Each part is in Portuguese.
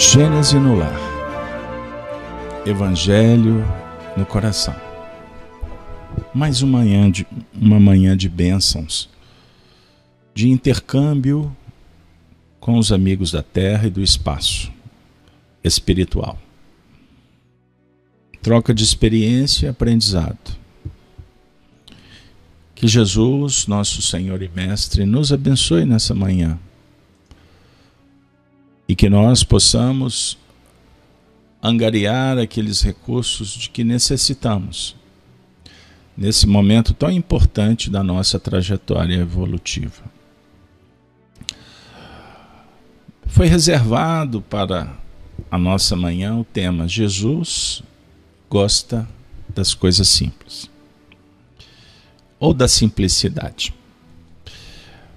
Gênese no lar, Evangelho no coração. Mais uma manhã de bênçãos, de intercâmbio com os amigos da terra e do espaço espiritual. Troca de experiência e aprendizado. Que Jesus, nosso Senhor e Mestre, nos abençoe nessa manhã. E que nós possamos angariar aqueles recursos de que necessitamos nesse momento tão importante da nossa trajetória evolutiva. Foi reservado para a nossa manhã o tema Jesus gosta das coisas simples, ou da simplicidade.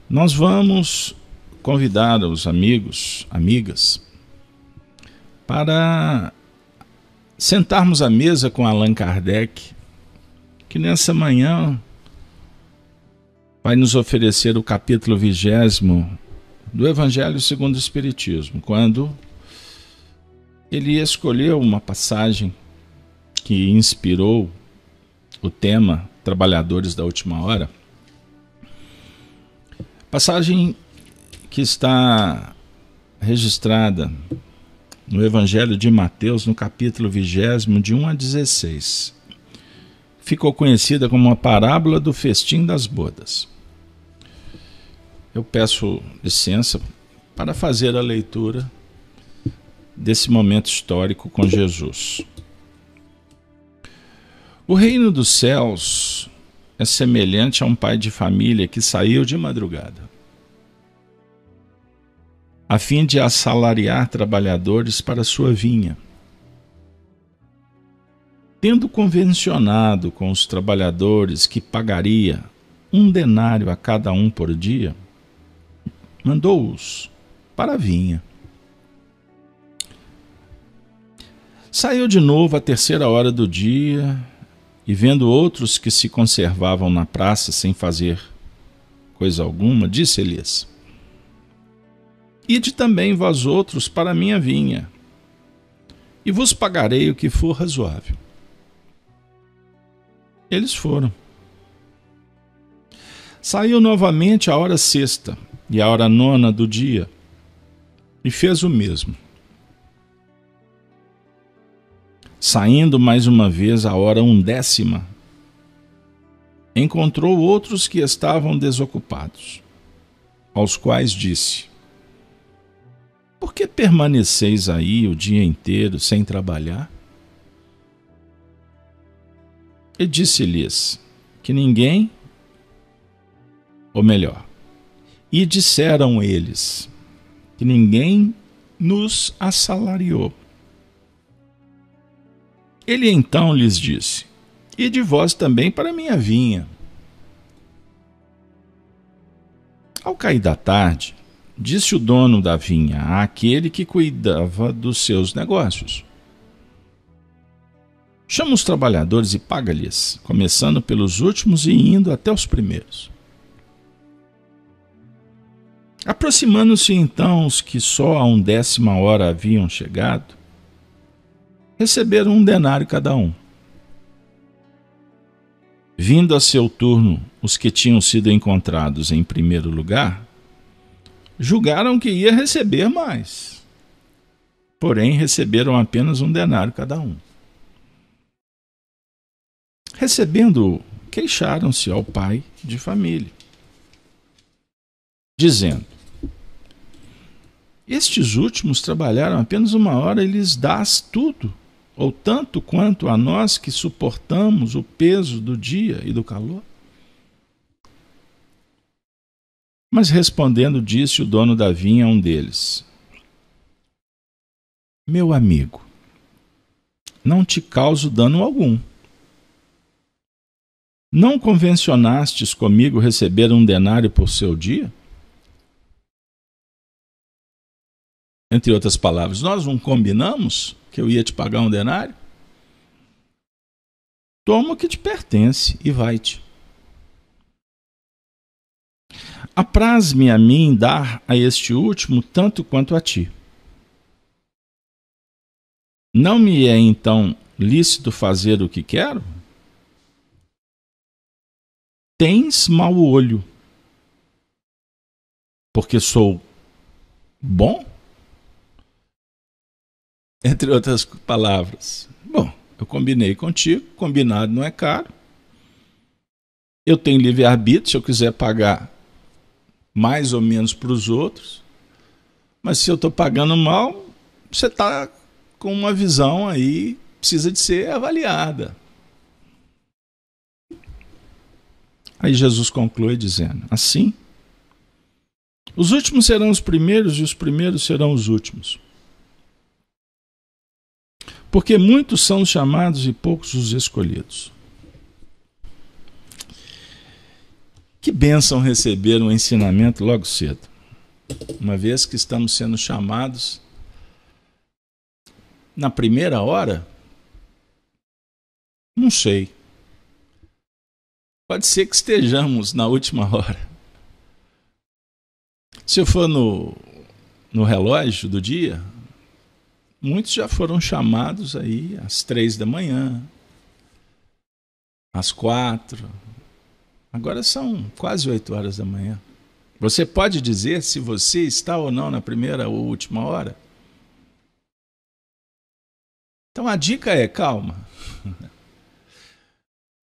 Nós vamos convidar os amigos, amigas, para sentarmos à mesa com Allan Kardec, que nessa manhã vai nos oferecer o capítulo 20º do Evangelho segundo o Espiritismo, quando ele escolheu uma passagem que inspirou o tema Trabalhadores da Última Hora, passagem que está registrada no Evangelho de Mateus, no capítulo 20, de 1 a 16. Ficou conhecida como a parábola do festim das bodas. Eu peço licença para fazer a leitura desse momento histórico com Jesus. O reino dos céus é semelhante a um pai de família que saiu de madrugada, a fim de assalariar trabalhadores para sua vinha. Tendo convencionado com os trabalhadores que pagaria 1 denário a cada um por dia, mandou-os para a vinha. Saiu de novo à 3ª hora do dia e, vendo outros que se conservavam na praça sem fazer coisa alguma, disse-lhes: Ide também vós outros para a minha vinha, e vos pagarei o que for razoável. Eles foram. Saiu novamente à hora 6ª e à hora 9ª do dia, e fez o mesmo. Saindo mais uma vez à hora 10ª, encontrou outros que estavam desocupados, aos quais disse: Por que permaneceis aí o dia inteiro sem trabalhar? E disse-lhes que ninguém, ou melhor, e disseram eles que ninguém nos assalariou. Ele então lhes disse: Ide vós também para a minha vinha. Ao cair da tarde, disse o dono da vinha àquele que cuidava dos seus negócios: Chama os trabalhadores e paga-lhes, começando pelos últimos e indo até os primeiros. Aproximando-se então os que só à 10ª hora haviam chegado, receberam 1 denário cada um. Vindo a seu turno os que tinham sido encontrados em primeiro lugar, julgaram que ia receber mais, porém receberam apenas 1 denário cada um. Recebendo-o, queixaram-se ao pai de família, dizendo: Estes últimos trabalharam apenas 1 hora e lhes dás tudo, ou tanto quanto a nós que suportamos o peso do dia e do calor? Mas respondendo, disse o dono da vinha a um deles: Meu amigo, não te causo dano algum. Não convencionastes comigo receber 1 denário por seu dia? Entre outras palavras, nós não combinamos que eu ia te pagar 1 denário? Toma o que te pertence e vai-te. Apraz-me a mim dar a este último tanto quanto a ti. Não me é então lícito fazer o que quero? Tens mau olho, porque sou bom? Entre outras palavras. Bom, eu combinei contigo, combinado não é caro. Eu tenho livre-arbítrio, se eu quiser pagar mais ou menos para os outros. Mas se eu estou pagando mal, você está com uma visão aí, precisa de ser avaliada. Aí Jesus conclui dizendo, assim, os últimos serão os primeiros e os primeiros serão os últimos. Porque muitos são os chamados e poucos os escolhidos. Que bênção receber um ensinamento logo cedo. Uma vez que estamos sendo chamados na primeira hora, não sei. Pode ser que estejamos na última hora. Se eu for no relógio do dia, muitos já foram chamados aí às 3 da manhã, às 4. Agora são quase 8 horas da manhã. Você pode dizer se você está ou não na primeira ou última hora? Então a dica é calma.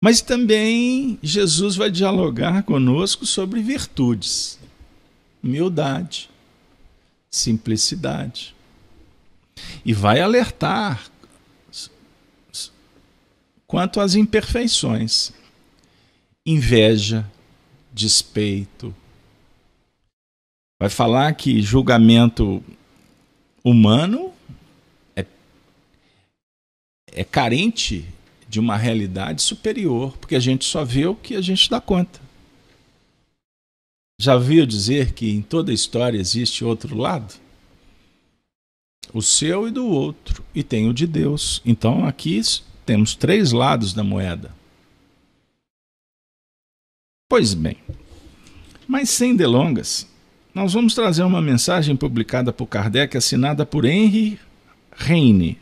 Mas também Jesus vai dialogar conosco sobre virtudes, humildade, simplicidade. E vai alertar quanto às imperfeições, inveja, despeito. Vai falar que julgamento humano é carente de uma realidade superior, porque a gente só vê o que a gente dá conta. Já ouviu dizer que em toda a história existe outro lado? O seu e do outro, e tem o de Deus. Então aqui temos 3 lados da moeda. Pois bem, mas sem delongas, nós vamos trazer uma mensagem publicada por Kardec, assinada por Henri Heine,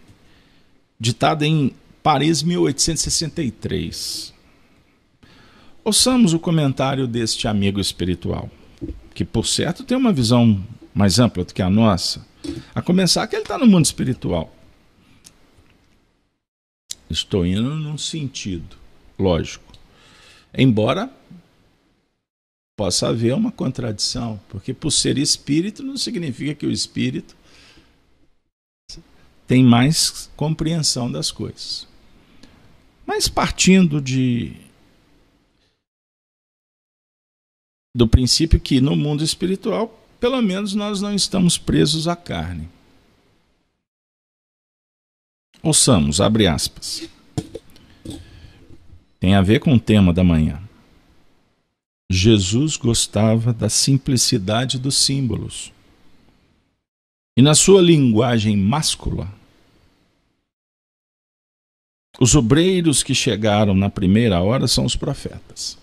ditada em Paris, 1863. Ouçamos o comentário deste amigo espiritual, que por certo tem uma visão mais ampla do que a nossa, a começar que ele está no mundo espiritual. Estou indo num sentido, lógico. Embora possa haver uma contradição, porque por ser espírito não significa que o espírito tem mais compreensão das coisas. Mas partindo do princípio que no mundo espiritual, pelo menos nós não estamos presos à carne. Ouçamos, abre aspas. Tem a ver com o tema da manhã. Jesus gostava da simplicidade dos símbolos. E na sua linguagem máscula, os obreiros que chegaram na primeira hora são os profetas.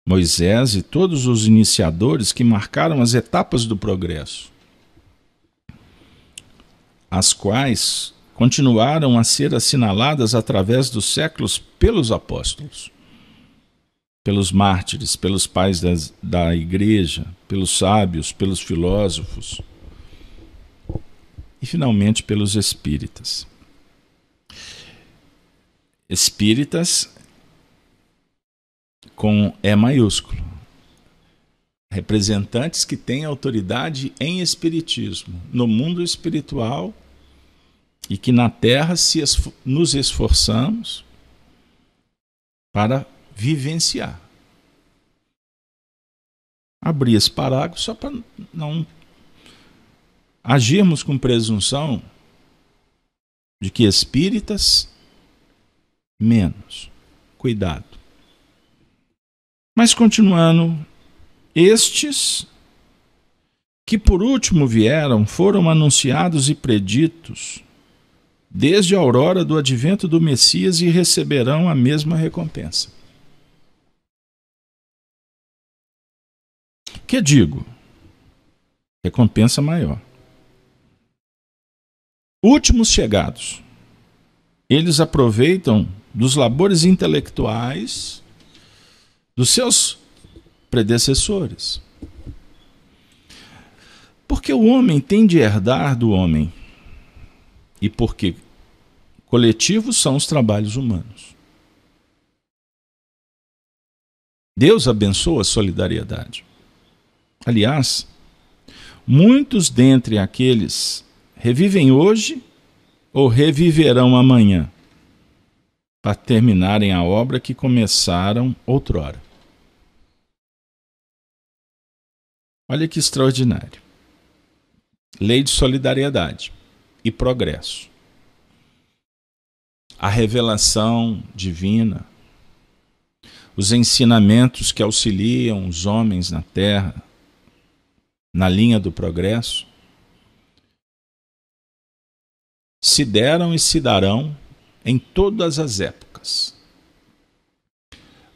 Moisés e todos os iniciadores que marcaram as etapas do progresso, as quais continuaram a ser assinaladas através dos séculos pelos apóstolos, pelos mártires, pelos pais da igreja, pelos sábios, pelos filósofos e, finalmente, pelos espíritas. Espíritas com E maiúsculo. Representantes que têm autoridade em espiritismo, no mundo espiritual, e que na Terra nos esforçamos para vivenciar. Abri esse parágrafo só para não agirmos com presunção de que espíritas menos. Cuidado. Mas continuando, estes que por último vieram foram anunciados e preditos desde a aurora do advento do Messias e receberão a mesma recompensa. Que digo? Recompensa maior. últimos chegados. Eles aproveitam dos labores intelectuais dos seus predecessores. Porque o homem tem de herdar do homem. E porque coletivos são os trabalhos humanos. Deus abençoa a solidariedade. Aliás, muitos dentre aqueles revivem hoje ou reviverão amanhã, para terminarem a obra que começaram outrora. Olha que extraordinário. Lei de solidariedade e progresso. A revelação divina, os ensinamentos que auxiliam os homens na terra, na linha do progresso, se deram e se darão em todas as épocas.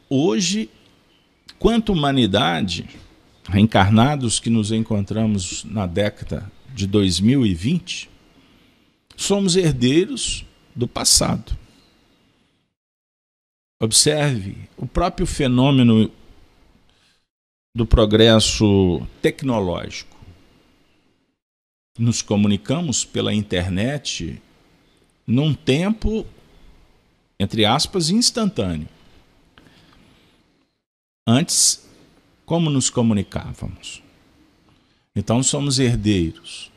Hoje, quanto humanidade, reencarnados que nos encontramos na década de 2020, somos herdeiros do passado. Observe o próprio fenômeno do progresso tecnológico. Nos comunicamos pela internet num tempo, entre aspas, instantâneo. Antes, como nos comunicávamos? Então somos herdeiros.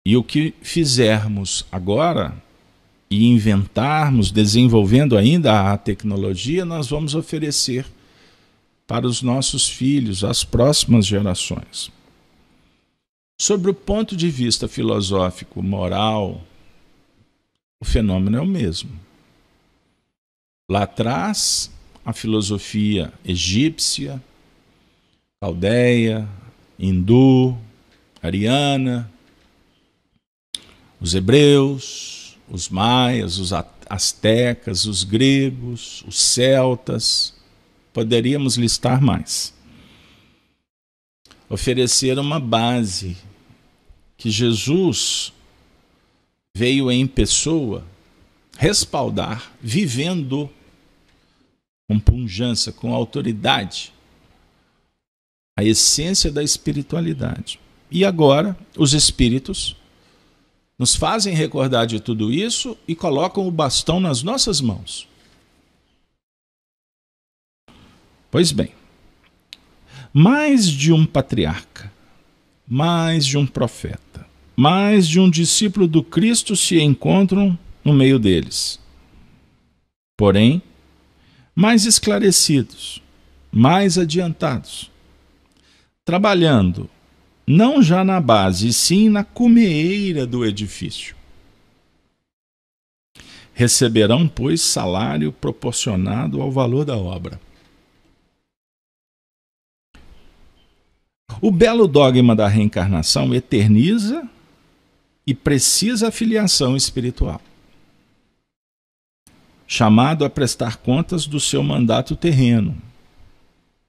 E o que fizermos agora e inventarmos, desenvolvendo ainda a tecnologia, nós vamos oferecer para os nossos filhos, as próximas gerações. Sobre o ponto de vista filosófico, moral, o fenômeno é o mesmo. Lá atrás, a filosofia egípcia, caldeia, hindu, ariana, os hebreus, os maias, os astecas, os gregos, os celtas, poderíamos listar mais. Ofereceram uma base que Jesus veio em pessoa respaldar, vivendo com pujança, com autoridade, a essência da espiritualidade. E agora, os espíritos nos fazem recordar de tudo isso e colocam o bastão nas nossas mãos. Pois bem, mais de um patriarca, mais de um profeta, mais de um discípulo do Cristo se encontram no meio deles. Porém, mais esclarecidos, mais adiantados, trabalhando não já na base, e sim na cumeeira do edifício. Receberão, pois, salário proporcionado ao valor da obra. O belo dogma da reencarnação eterniza e precisa a filiação espiritual, chamado a prestar contas do seu mandato terreno.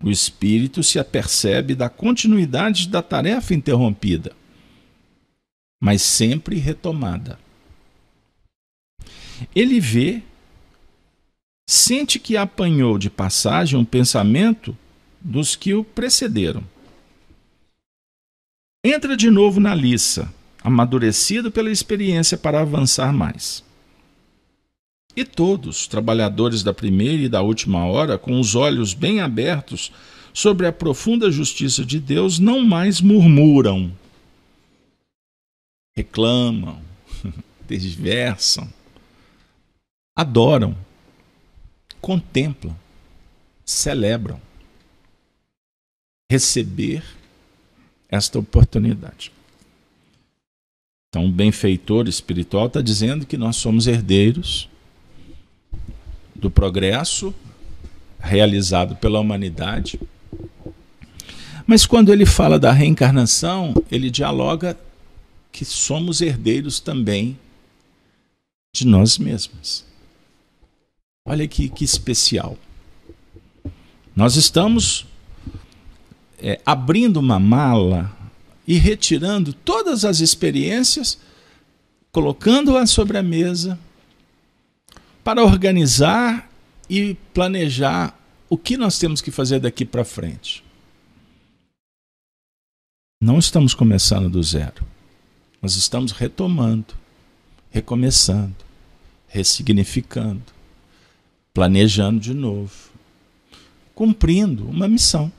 O espírito se apercebe da continuidade da tarefa interrompida, mas sempre retomada. Ele vê, sente que apanhou de passagem um pensamento dos que o precederam. Entra de novo na liça, amadurecido pela experiência para avançar mais. E todos, trabalhadores da primeira e da última hora, com os olhos bem abertos sobre a profunda justiça de Deus, não mais murmuram, reclamam, desversam, adoram, contemplam, celebram. Receber esta oportunidade. Então, o benfeitor espiritual está dizendo que nós somos herdeiros do progresso realizado pela humanidade. Mas quando ele fala da reencarnação, ele dialoga que somos herdeiros também de nós mesmos. Olha que especial. Nós estamos abrindo uma mala e retirando todas as experiências colocando-a sobre a mesa para organizar e planejar o que nós temos que fazer daqui para frente. Não estamos começando do zero. Nós estamos retomando, recomeçando, ressignificando, planejando de novo, cumprindo uma missão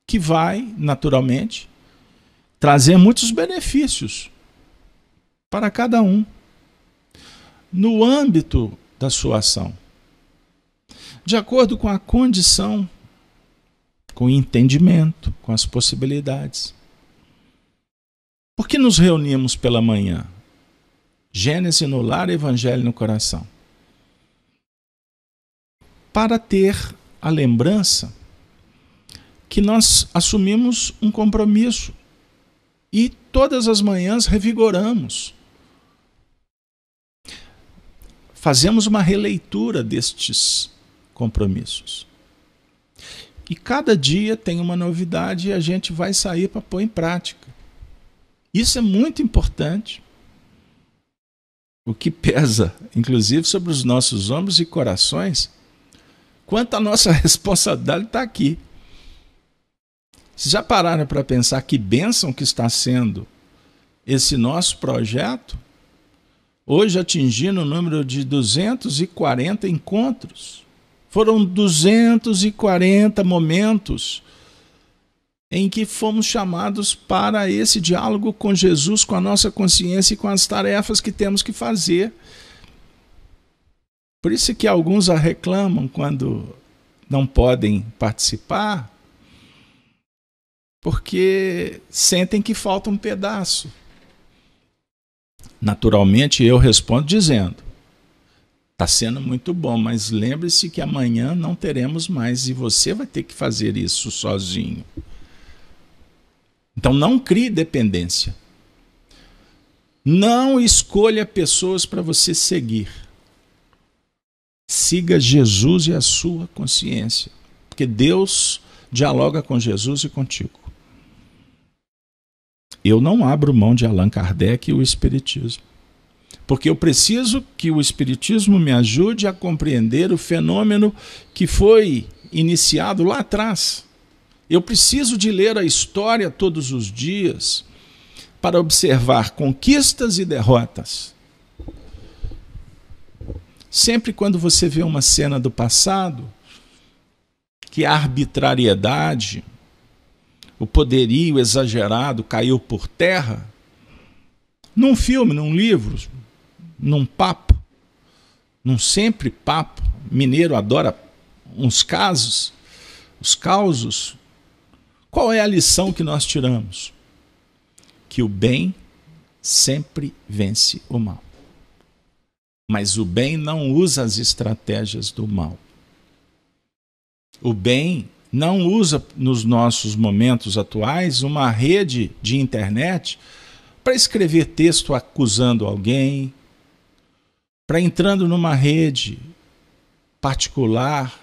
que vai, naturalmente, trazer muitos benefícios para cada um, no âmbito da sua ação, de acordo com a condição, com o entendimento, com as possibilidades. Por que nos reunimos pela manhã? Gênesis no lar, Evangelho no coração. Para ter a lembrança que nós assumimos um compromisso e todas as manhãs revigoramos. Fazemos uma releitura destes compromissos. E cada dia tem uma novidade e a gente vai sair para pôr em prática. Isso é muito importante. O que pesa, inclusive, sobre os nossos ombros e corações, quanto a nossa responsabilidade está aqui. Vocês já pararam para pensar que bênção que está sendo esse nosso projeto? Hoje atingindo o número de 240 encontros. Foram 240 momentos em que fomos chamados para esse diálogo com Jesus, com a nossa consciência e com as tarefas que temos que fazer. Por isso que alguns a reclamam quando não podem participar, porque sentem que falta um pedaço. Naturalmente, eu respondo dizendo: está sendo muito bom, mas lembre-se que amanhã não teremos mais e você vai ter que fazer isso sozinho. Então não crie dependência. Não escolha pessoas para você seguir. Siga Jesus e a sua consciência, porque Deus dialoga com Jesus e contigo. Eu não abro mão de Allan Kardec e o Espiritismo, porque eu preciso que o Espiritismo me ajude a compreender o fenômeno que foi iniciado lá atrás. Eu preciso de ler a história todos os dias para observar conquistas e derrotas. Sempre quando você vê uma cena do passado, que a arbitrariedade, o poderio exagerado caiu por terra, num filme, num livro, num papo, num sempre papo, mineiro adora uns casos, os causos. Qual é a lição que nós tiramos? Que o bem sempre vence o mal. Mas o bem não usa as estratégias do mal. O bem não usa, nos nossos momentos atuais, uma rede de internet para escrever texto acusando alguém, para entrando numa rede particular,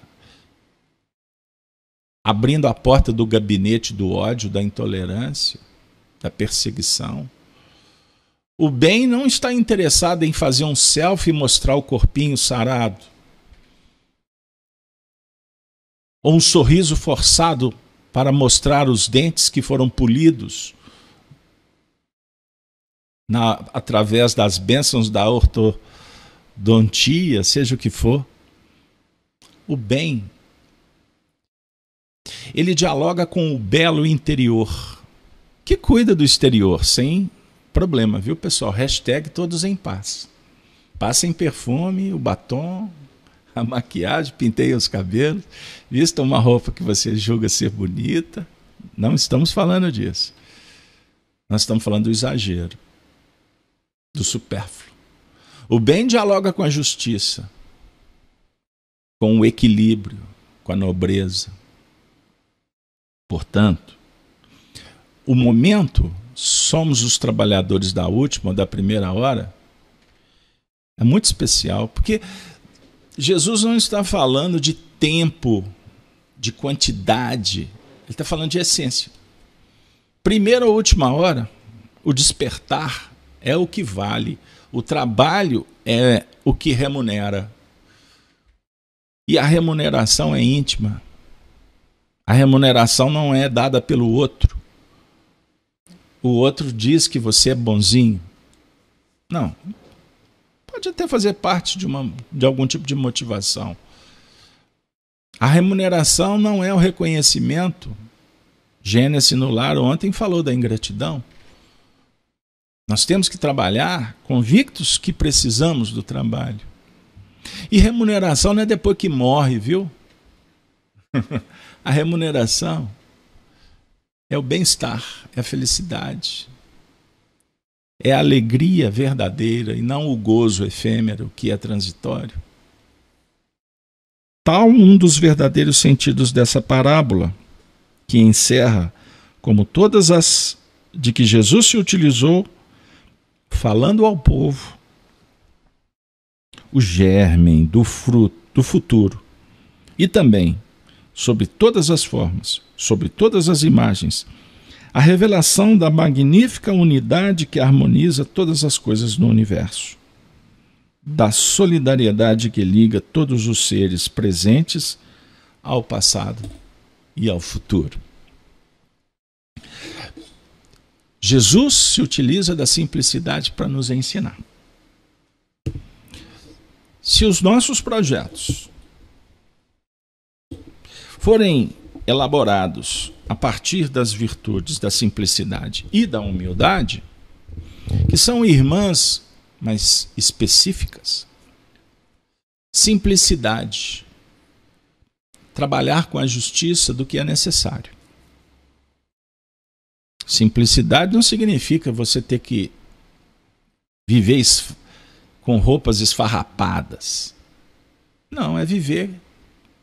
abrindo a porta do gabinete do ódio, da intolerância, da perseguição. O bem não está interessado em fazer um selfie e mostrar o corpinho sarado, ou um sorriso forçado para mostrar os dentes que foram polidos através das bênçãos da ortodontia, seja o que for. O bem, ele dialoga com o belo interior, que cuida do exterior, sem problema, viu, pessoal? Hashtag todos em paz. Passem perfume, o batom, a maquiagem, penteiem os cabelos, vistam uma roupa que você julga ser bonita. Não estamos falando disso. Nós estamos falando do exagero, do supérfluo. O bem dialoga com a justiça, com o equilíbrio, com a nobreza. Portanto, o momento, somos os trabalhadores da última ou da primeira hora, é muito especial, porque Jesus não está falando de tempo, de quantidade, ele está falando de essência. Primeira ou última hora, o despertar é o que vale. O trabalho é o que remunera. E a remuneração é íntima. A remuneração não é dada pelo outro. O outro diz que você é bonzinho. Não. Pode até fazer parte de algum tipo de motivação. A remuneração não é o reconhecimento. Gênesis no lar ontem falou da ingratidão. Nós temos que trabalhar convictos que precisamos do trabalho. E remuneração não é depois que morre, viu? A remuneração é o bem-estar, é a felicidade. É a alegria verdadeira e não o gozo efêmero que é transitório. Tal um dos verdadeiros sentidos dessa parábola, que encerra como todas as de que Jesus se utilizou, falando ao povo, o germen do fruto do futuro, e também, sob todas as formas, sob todas as imagens, a revelação da magnífica unidade que harmoniza todas as coisas no universo, da solidariedade que liga todos os seres presentes ao passado e ao futuro. Jesus se utiliza da simplicidade para nos ensinar. Se os nossos projetos forem elaborados a partir das virtudes da simplicidade e da humildade, que são irmãs, mas específicas, simplicidade, trabalhar com a justiça do que é necessário. Simplicidade não significa você ter que viver com roupas esfarrapadas. Não, é viver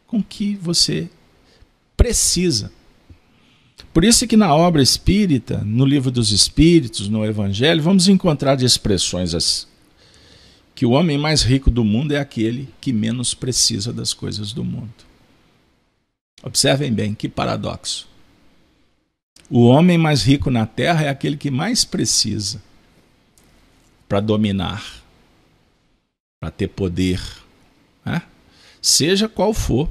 com o que você precisa. Por isso que na obra espírita, no Livro dos Espíritos, no Evangelho, vamos encontrar expressões que o homem mais rico do mundo é aquele que menos precisa das coisas do mundo. Observem bem, que paradoxo. O homem mais rico na Terra é aquele que mais precisa para dominar, para ter poder, né? Seja qual for.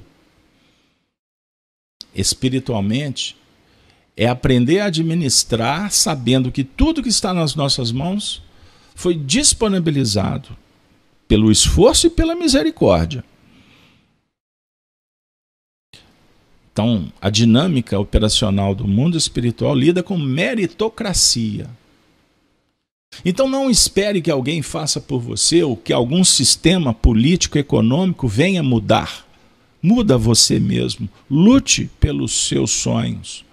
Espiritualmente, é aprender a administrar sabendo que tudo que está nas nossas mãos foi disponibilizado pelo esforço e pela misericórdia. Então, a dinâmica operacional do mundo espiritual lida com meritocracia. Então não espere que alguém faça por você ou que algum sistema político econômico venha mudar. Muda você mesmo. Lute pelos seus sonhos,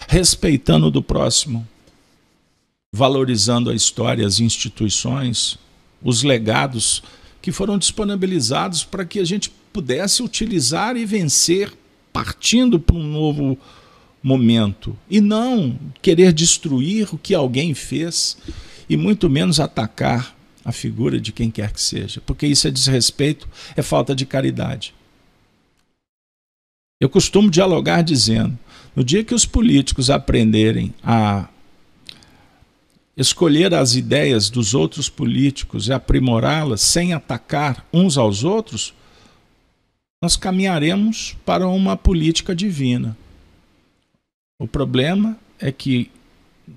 respeitando o do próximo, valorizando a história, as instituições, os legados que foram disponibilizados para que a gente pudesse utilizar e vencer partindo para um novo momento. E não querer destruir o que alguém fez e muito menos atacar a figura de quem quer que seja, porque isso é desrespeito, é falta de caridade. Eu costumo dialogar dizendo, no dia que os políticos aprenderem a escolher as ideias dos outros políticos e aprimorá-las sem atacar uns aos outros, nós caminharemos para uma política divina. O problema é que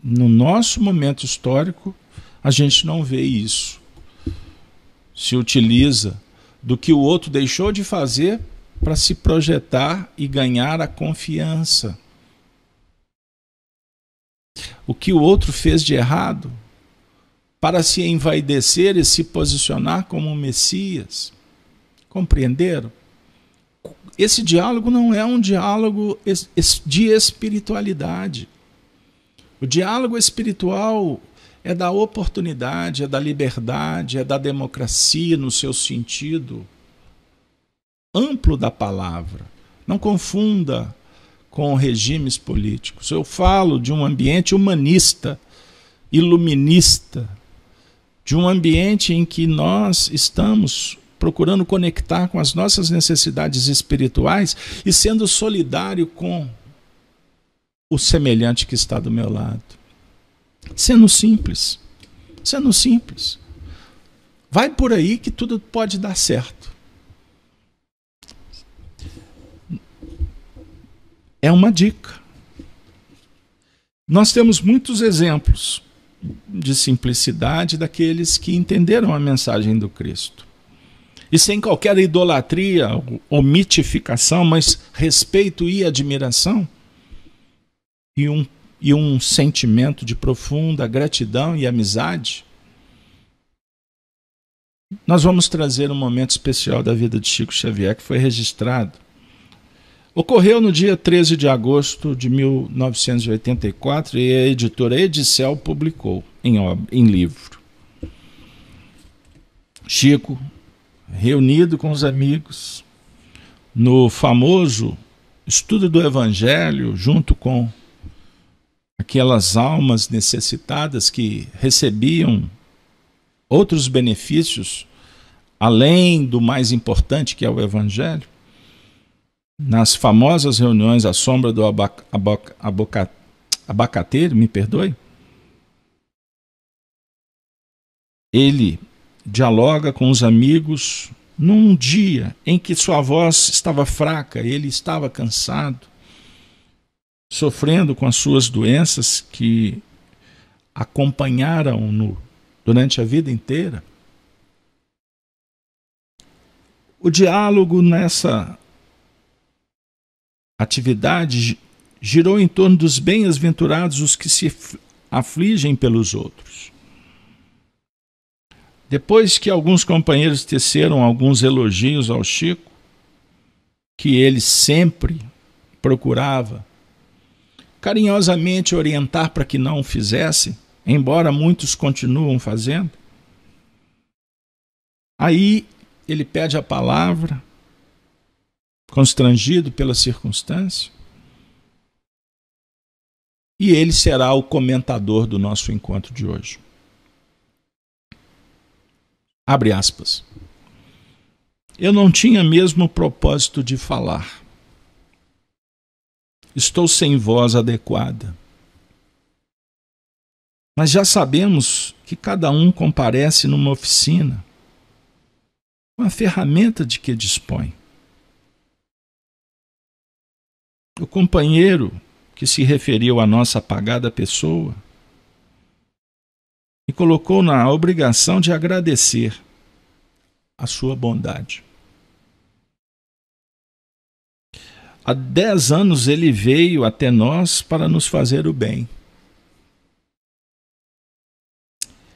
no nosso momento histórico a gente não vê isso. Se utiliza do que o outro deixou de fazer para se projetar e ganhar a confiança. O que o outro fez de errado para se envaidecer e se posicionar como um Messias. Compreenderam? Esse diálogo não é um diálogo de espiritualidade. O diálogo espiritual é da oportunidade, é da liberdade, é da democracia no seu sentido amplo da palavra. Não confunda com regimes políticos. Eu falo de um ambiente humanista, iluminista, de um ambiente em que nós estamos procurando conectar com as nossas necessidades espirituais e sendo solidário com o semelhante que está do meu lado. Sendo simples, Sendo simples. Vai por aí que tudo pode dar certo. É uma dica. Nós temos muitos exemplos de simplicidade daqueles que entenderam a mensagem do Cristo. E sem qualquer idolatria ou mitificação, mas respeito e admiração, e um sentimento de profunda gratidão e amizade, nós vamos trazer um momento especial da vida de Chico Xavier, que foi registrado. Ocorreu no dia 13 de agosto de 1984 e a editora Edicel publicou em livro. Chico, reunido com os amigos, no famoso estudo do Evangelho, junto com aquelas almas necessitadas que recebiam outros benefícios, além do mais importante que é o Evangelho, nas famosas reuniões à sombra do abacateiro, me perdoe, ele dialoga com os amigos num dia em que sua voz estava fraca, ele estava cansado, sofrendo com as suas doenças que acompanharam-no durante a vida inteira. O diálogo nessa atividade girou em torno dos bem-aventurados os que se afligem pelos outros. Depois que alguns companheiros teceram alguns elogios ao Chico, que ele sempre procurava carinhosamente orientar para que não o fizesse, embora muitos continuam fazendo, aí ele pede a palavra, constrangido pela circunstância, e ele será o comentador do nosso encontro de hoje. Abre aspas. Eu não tinha mesmo o propósito de falar. Estou sem voz adequada. Mas já sabemos que cada um comparece numa oficina com a ferramenta de que dispõe. O companheiro que se referiu à nossa apagada pessoa me colocou na obrigação de agradecer a sua bondade. Há 10 anos ele veio até nós para nos fazer o bem.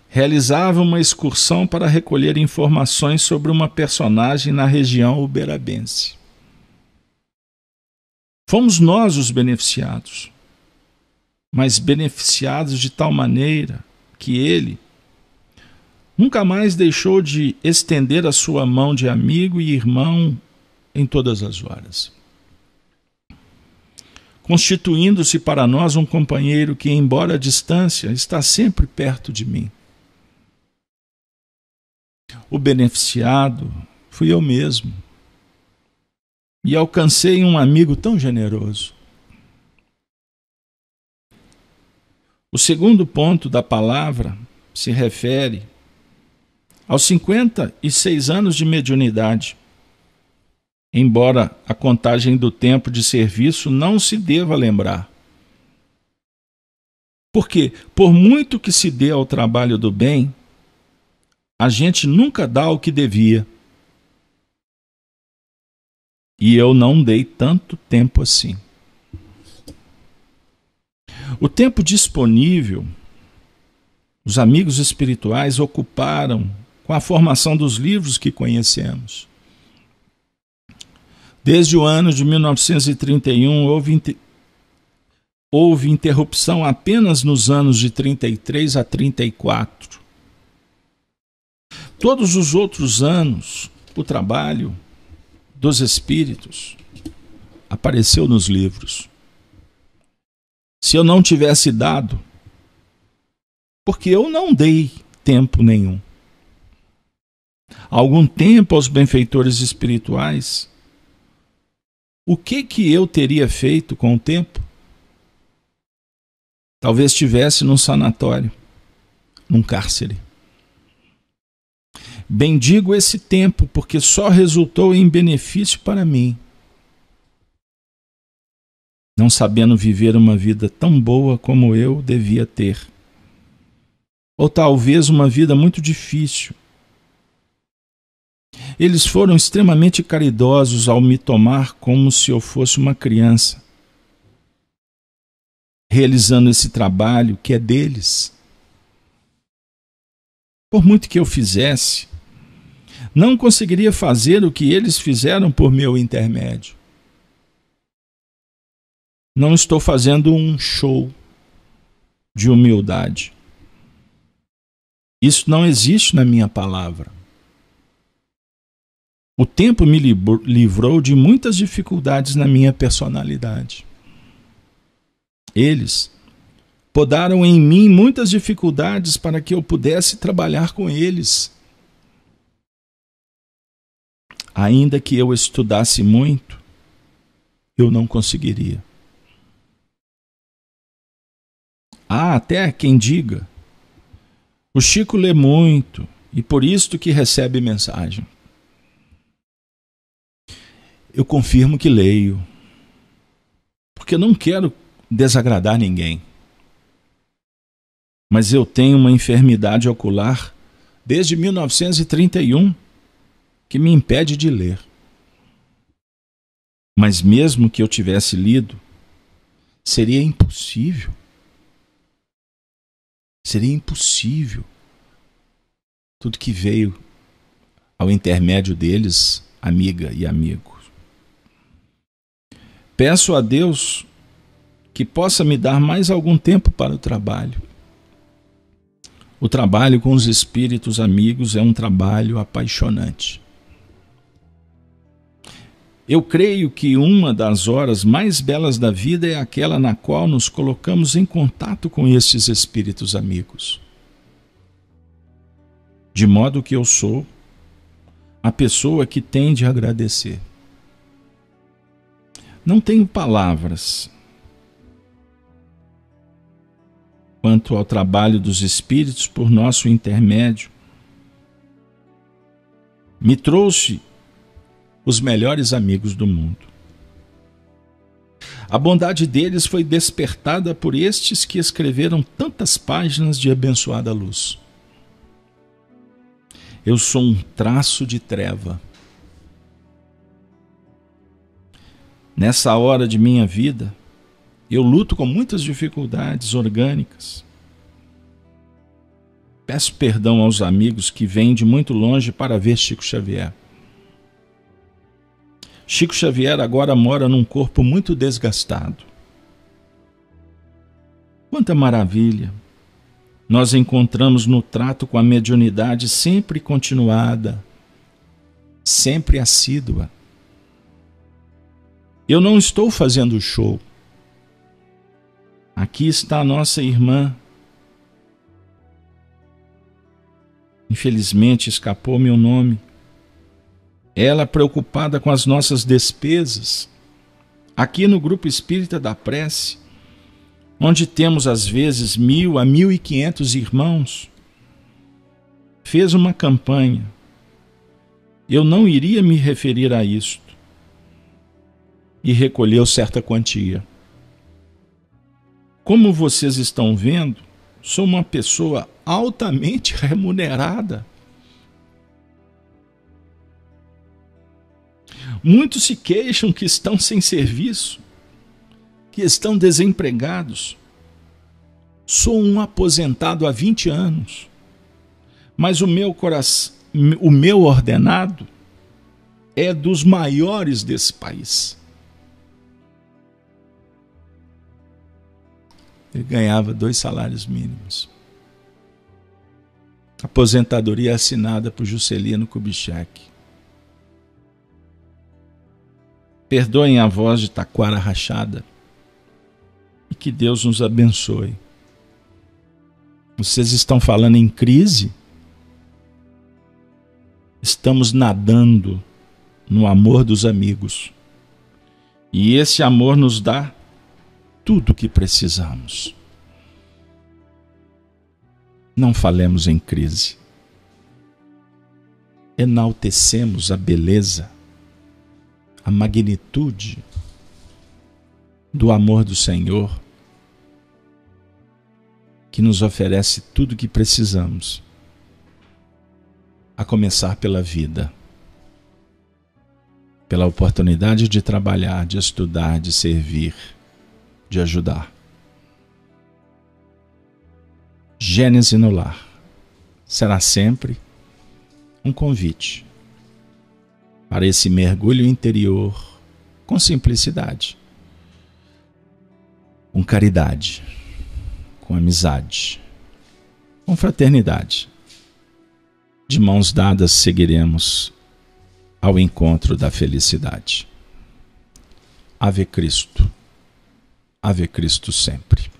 Realizava uma excursão para recolher informações sobre uma personagem na região uberabense. Fomos nós os beneficiados, mas beneficiados de tal maneira que ele nunca mais deixou de estender a sua mão de amigo e irmão em todas as horas, constituindo-se para nós um companheiro que, embora à distância, está sempre perto de mim. O beneficiado fui eu mesmo, e alcancei um amigo tão generoso. O segundo ponto da palavra se refere aos 56 anos de mediunidade, embora a contagem do tempo de serviço não se deva lembrar. Porque, por muito que se dê ao trabalho do bem, a gente nunca dá o que devia. E eu não dei tanto tempo assim. O tempo disponível, os amigos espirituais ocuparam com a formação dos livros que conhecemos. Desde o ano de 1931, houve interrupção apenas nos anos de 33 a 34. Todos os outros anos, o trabalho dos espíritos apareceu nos livros. Se eu não tivesse dado, porque eu não dei tempo nenhum, algum tempo aos benfeitores espirituais, o que eu teria feito com o tempo? Talvez estivesse num sanatório, num cárcere. Bendigo esse tempo, porque só resultou em benefício para mim. Não sabendo viver uma vida tão boa como eu devia ter. Ou talvez uma vida muito difícil. Eles foram extremamente caridosos ao me tomar como se eu fosse uma criança, realizando esse trabalho que é deles. Por muito que eu fizesse, não conseguiria fazer o que eles fizeram por meu intermédio. Não estou fazendo um show de humildade. Isso não existe na minha palavra. O tempo me livrou de muitas dificuldades na minha personalidade. Eles podaram em mim muitas dificuldades para que eu pudesse trabalhar com eles. Ainda que eu estudasse muito, eu não conseguiria. Há até quem diga: o Chico lê muito e por isto que recebe mensagem. Eu confirmo que leio, porque não quero desagradar ninguém. Mas eu tenho uma enfermidade ocular desde 1931 que me impede de ler. Mas mesmo que eu tivesse lido, seria impossível. Seria impossível. Tudo que veio ao intermédio deles, amiga e amigo. Peço a Deus que possa me dar mais algum tempo para o trabalho. O trabalho com os espíritos amigos é um trabalho apaixonante. Eu creio que uma das horas mais belas da vida é aquela na qual nos colocamos em contato com estes espíritos amigos. De modo que eu sou a pessoa que tem de agradecer. Não tenho palavras quanto ao trabalho dos espíritos por nosso intermédio. Me trouxe os melhores amigos do mundo. A bondade deles foi despertada por estes que escreveram tantas páginas de abençoada luz. Eu sou um traço de treva. Nessa hora de minha vida, eu luto com muitas dificuldades orgânicas. Peço perdão aos amigos que vêm de muito longe para ver Chico Xavier. Chico Xavier agora mora num corpo muito desgastado. Quanta maravilha nós encontramos no trato com a mediunidade sempre continuada, sempre assídua. Eu não estou fazendo show. Aqui está a nossa irmã. Infelizmente escapou-me o nome. Ela preocupada com as nossas despesas. Aqui no Grupo Espírita da Prece, onde temos às vezes 1.000 a 1.500 irmãos, fez uma campanha. Eu não iria me referir a isto. E recolheu certa quantia. Como vocês estão vendo, sou uma pessoa altamente remunerada. Muitos se queixam que estão sem serviço, que estão desempregados. Sou um aposentado há 20 anos, mas o meu ordenado é dos maiores desse país. Ele ganhava 2 salários mínimos. Aposentadoria assinada por Juscelino Kubitschek. Perdoem a voz de taquara rachada e que Deus nos abençoe. Vocês estão falando em crise? Estamos nadando no amor dos amigos. E esse amor nos dá tudo o que precisamos. Não falemos em crise. Enaltecemos a beleza, a magnitude do amor do Senhor, que nos oferece tudo o que precisamos, a começar pela vida, pela oportunidade de trabalhar, de estudar, de servir, de ajudar. Gênese no Lar será sempre um convite para esse mergulho interior com simplicidade, com caridade, com amizade, com fraternidade. De mãos dadas seguiremos ao encontro da felicidade. Ave Cristo sempre.